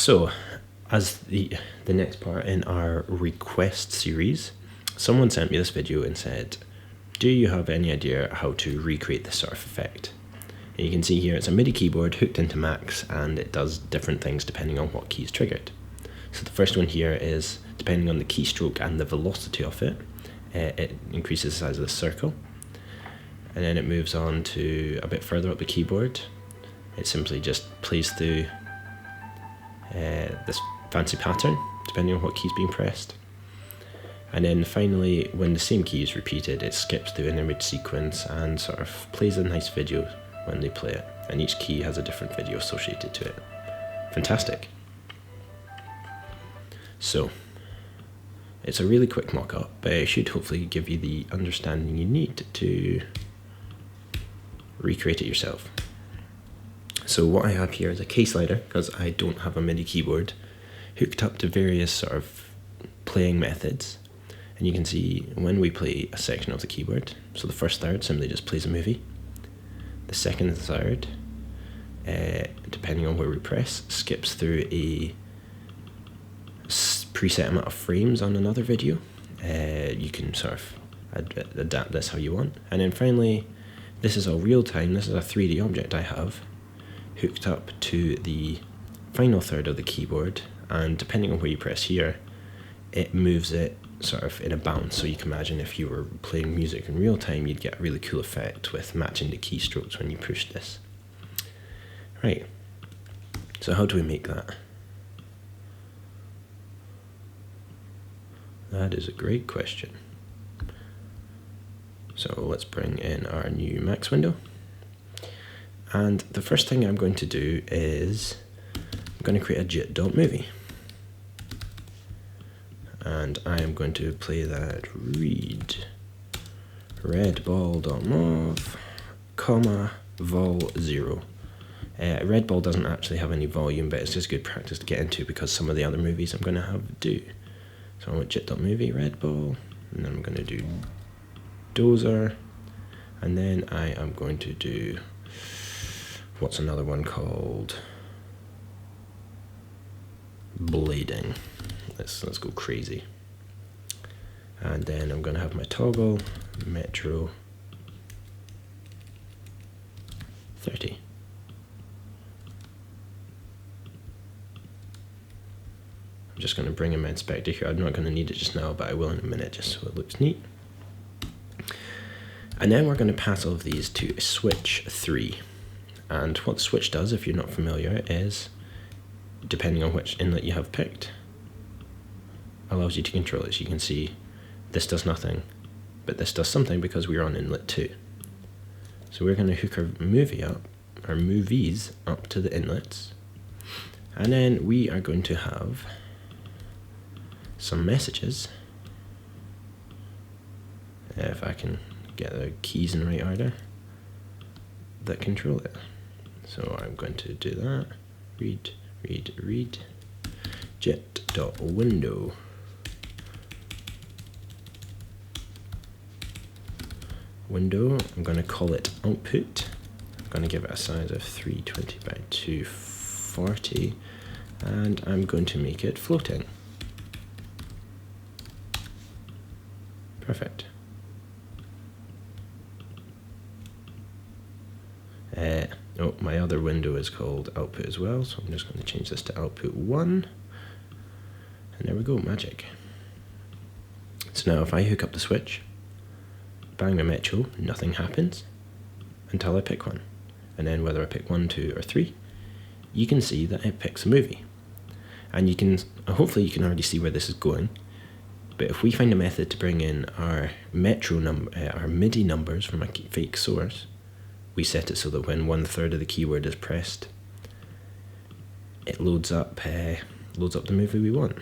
So, as the next part in our request series, someone sent me this video and said, do you have any idea how to recreate this sort of effect? And you can see here it's a MIDI keyboard hooked into Macs, and it does different things depending on what key is triggered. So the first one here is, depending on the keystroke and the velocity of it, it increases the size of the circle. And then it moves on to a bit further up the keyboard. It simply just plays through this fancy pattern, depending on what key is being pressed. And then finally, when the same key is repeated, it skips through an image sequence and sort of plays a nice video when they play it. And each key has a different video associated to it. Fantastic. So, it's a really quick mock-up, but it should hopefully give you the understanding you need to recreate it yourself. So what I have here is a key slider, because I don't have a MIDI keyboard, hooked up to various sort of playing methods. And you can see when we play a section of the keyboard, so the first third simply just plays a movie. The second third, depending on where we press, skips through a preset amount of frames on another video. You can sort of adapt this how you want. And then finally, this is all real time. This is a 3D object I have hooked up to the final third of the keyboard, and depending on where you press here, it moves it sort of in a bounce. So you can imagine if you were playing music in real time, you'd get a really cool effect with matching the keystrokes when you push this. Right, so how do we make that? That is a great question. So let's bring in our new Max window. And the first thing I'm going to do is I'm going to create a jit.movie. And I am going to play that read redball.mov, comma, vol0. Redball doesn't actually have any volume, but it's just good practice to get into because some of the other movies I'm going to have do. So I want jit.movie, redball, and then I'm going to do dozer, and then I am going to do, what's another one called? Blading. Let's go crazy. And then I'm going to have my toggle, metro 30. I'm just going to bring in my inspector here. I'm not going to need it just now, but I will in a minute just so it looks neat. And then we're going to pass all of these to switch 3. And what the switch does, if you're not familiar, is, depending on which inlet you have picked, allows you to control it. So you can see this does nothing, but this does something because we're on inlet 2. So we're going to hook our movies up to the inlets, and then we are going to have some messages. If I can get the keys in the right order, that control it. So I'm going to do that. Read, jet.window. Window, I'm going to call it output. I'm going to give it a size of 320 by 240, and I'm going to make it floating. Perfect. Oh, my other window is called output as well, so I'm just going to change this to output 1. And there we go, magic. So now if I hook up the switch, bang my metro, nothing happens until I pick one. And then whether I pick 1, 2, or 3, you can see that it picks a movie. And you can, hopefully you can already see where this is going. But if we find a method to bring in our metro number, our MIDI numbers from a fake source, we set it so that when 1/3 of the keyword is pressed, it loads up the movie we want.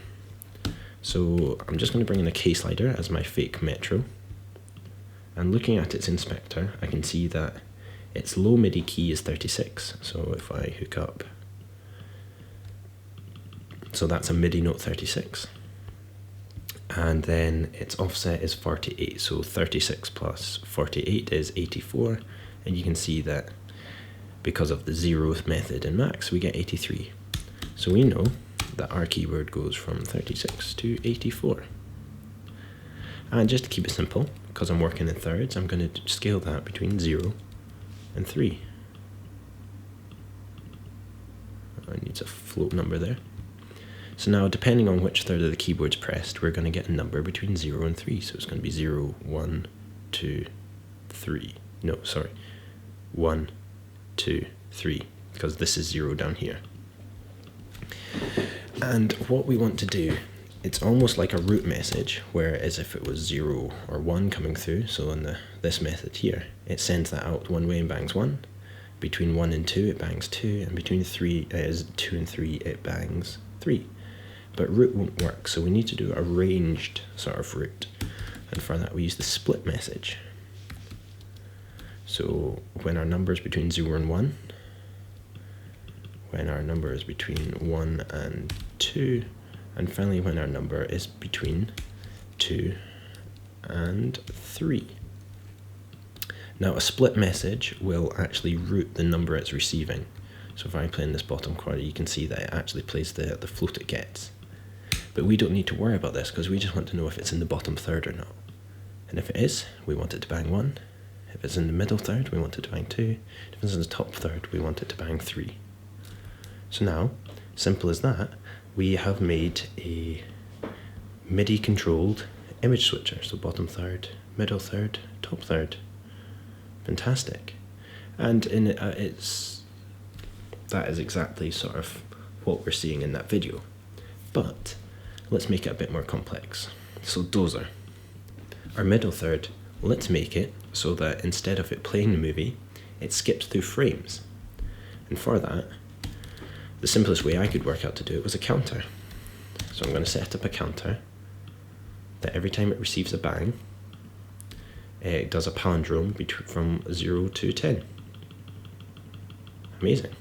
So I'm just going to bring in a key slider as my fake metro. And looking at its inspector, I can see that its low MIDI key is 36. So if I hook up, so that's a MIDI note 36. And then its offset is 48. So 36 plus 48 is 84. And you can see that because of the zeroth method in Max, we get 83. So we know that our keyword goes from 36 to 84. And just to keep it simple, because I'm working in thirds, I'm going to scale that between 0 and 3. It needs a float number there. So now, depending on which third of the keyboard's pressed, we're going to get a number between 0 and 3. So it's going to be 0, 1, 2, 3. No, sorry. 1, 2, 3, because this is 0 down here. And what we want to do, it's almost like a root message, whereas if it was 0 or 1 coming through, so in this method here, it sends that out one way and bangs 1. Between 1 and 2 it bangs 2, and between 2 and 3 it bangs 3. But root won't work, so we need to do a ranged sort of root, and for that we use the split message. So when our number is between 0 and 1, when our number is between 1 and 2, and finally when our number is between 2 and 3. Now a split message will actually root the number it's receiving. So if I play in this bottom quarter, you can see that it actually plays the float it gets. But we don't need to worry about this, because we just want to know if it's in the bottom third or not. And if it is, we want it to bang 1. If it's in the middle third, we want it to bang 2. If it's in the top third, we want it to bang 3. So now, simple as that, we have made a MIDI controlled image switcher. So bottom third, middle third, top third. Fantastic. And in that is exactly sort of what we're seeing in that video. But let's make it a bit more complex. So dozer. Our middle third, let's make it so that instead of it playing the movie, it skips through frames. And for that, the simplest way I could work out to do it was a counter. So I'm going to set up a counter that every time it receives a bang, it does a palindrome from 0 to 10. Amazing.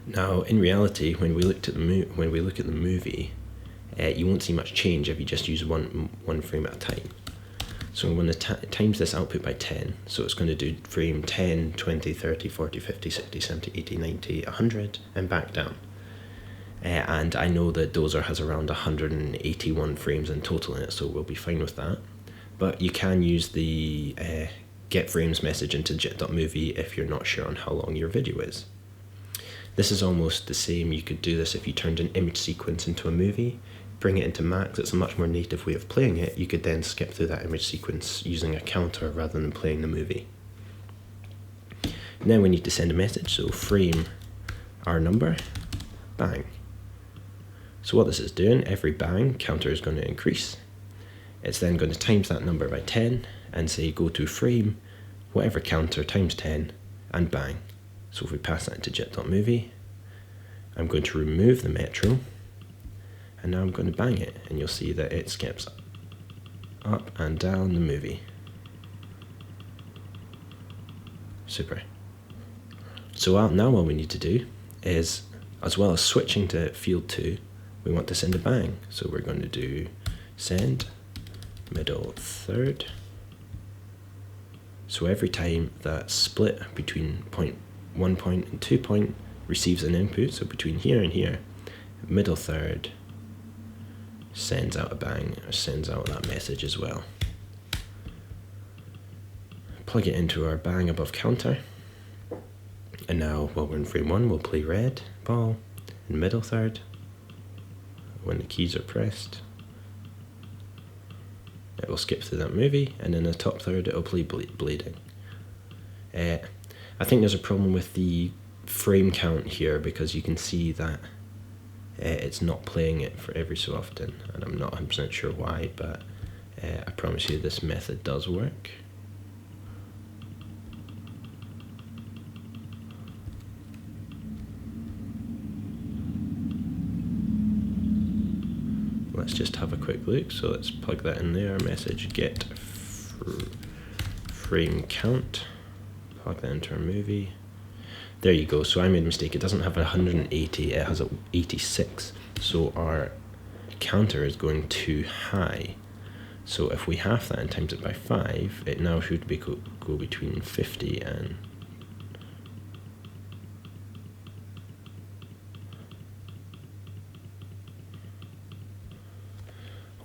Now, in reality, when we look at the movie, you won't see much change if you just use one frame at a time. So I'm going to times this output by 10. So it's going to do frame 10, 20, 30, 40, 50, 60, 70, 80, 90, 100, and back down. And I know that Dozer has around 181 frames in total in it, so we'll be fine with that. But you can use the get frames message into jit.movie if you're not sure on how long your video is. This is almost the same. You could do this if you turned an image sequence into a movie, bring it into Max. It's a much more native way of playing it. You could then skip through that image sequence using a counter rather than playing the movie. Now we need to send a message, so frame our number, bang. So what this is doing, every bang, counter is going to increase. It's then going to times that number by 10 and say go to frame, whatever counter times 10, and bang. So if we pass that into jit.movie, I'm going to remove the metro, and now I'm going to bang it, and you'll see that it skips up and down the movie. Super. So now what we need to do is, as well as switching to field 2, we want to send a bang. So we're going to do send middle third. So every time that split between 1 point and 2 point receives an input, so between here and here, middle third sends out a bang, or sends out that message as well. Plug it into our bang above counter, and now while we're in frame 1, we'll play red ball in middle third when the keys are pressed. It will skip through that movie, and in the top third it will play bleeding. I think there's a problem with the frame count here, because you can see that it's not playing it for every so often, and I'm not 100% sure why, but I promise you this method does work. Let's just have a quick look. So let's plug that in there, message get frame count, plug that into our movie. There you go. So I made a mistake. It doesn't have 180, it has 86. So our counter is going too high. So if we half that and times it by 5, it now should be go between 50 and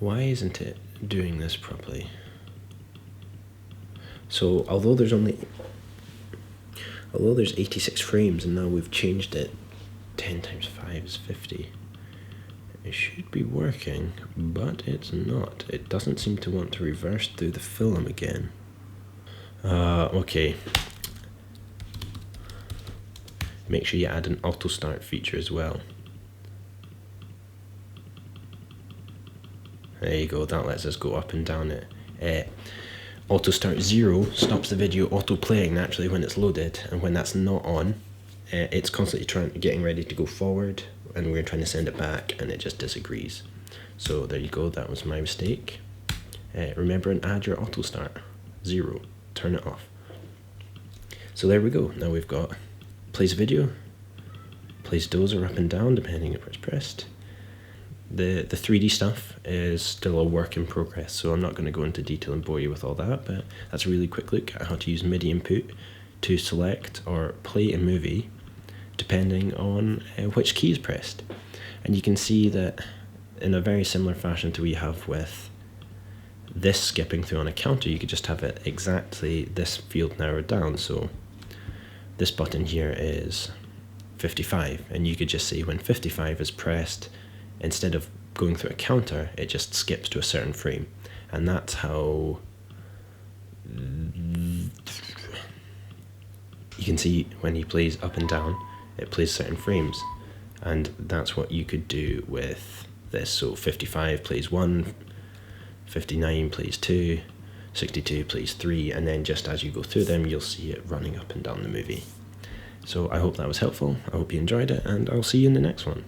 Why isn't it doing this properly? So although there's 86 frames and now we've changed it, 10 times 5 is 50. It should be working, but it's not. It doesn't seem to want to reverse through the film again. Okay. Make sure you add an auto start feature as well. There you go, that lets us go up and down it. Auto start 0 stops the video auto playing naturally when it's loaded, and when that's not on, it's constantly getting ready to go forward, and we're trying to send it back and it just disagrees. So there you go, that was my mistake. Remember and add your auto start 0, turn it off. So there we go, now we've got plays video, plays dozer up and down depending on where it's pressed. The 3D stuff is still a work in progress, so I'm not going to go into detail and bore you with all that, but that's a really quick look at how to use MIDI input to select or play a movie depending on which key is pressed. And you can see that in a very similar fashion to what we have with this skipping through on a counter, you could just have it exactly this field narrowed down. So this button here is 55, and you could just see when 55 is pressed, instead of going through a counter, it just skips to a certain frame. And that's how you can see when he plays up and down, it plays certain frames. And that's what you could do with this. So 55 plays 1, 59 plays 2, 62 plays 3, and then just as you go through them, you'll see it running up and down the movie. So I hope that was helpful, I hope you enjoyed it, and I'll see you in the next one.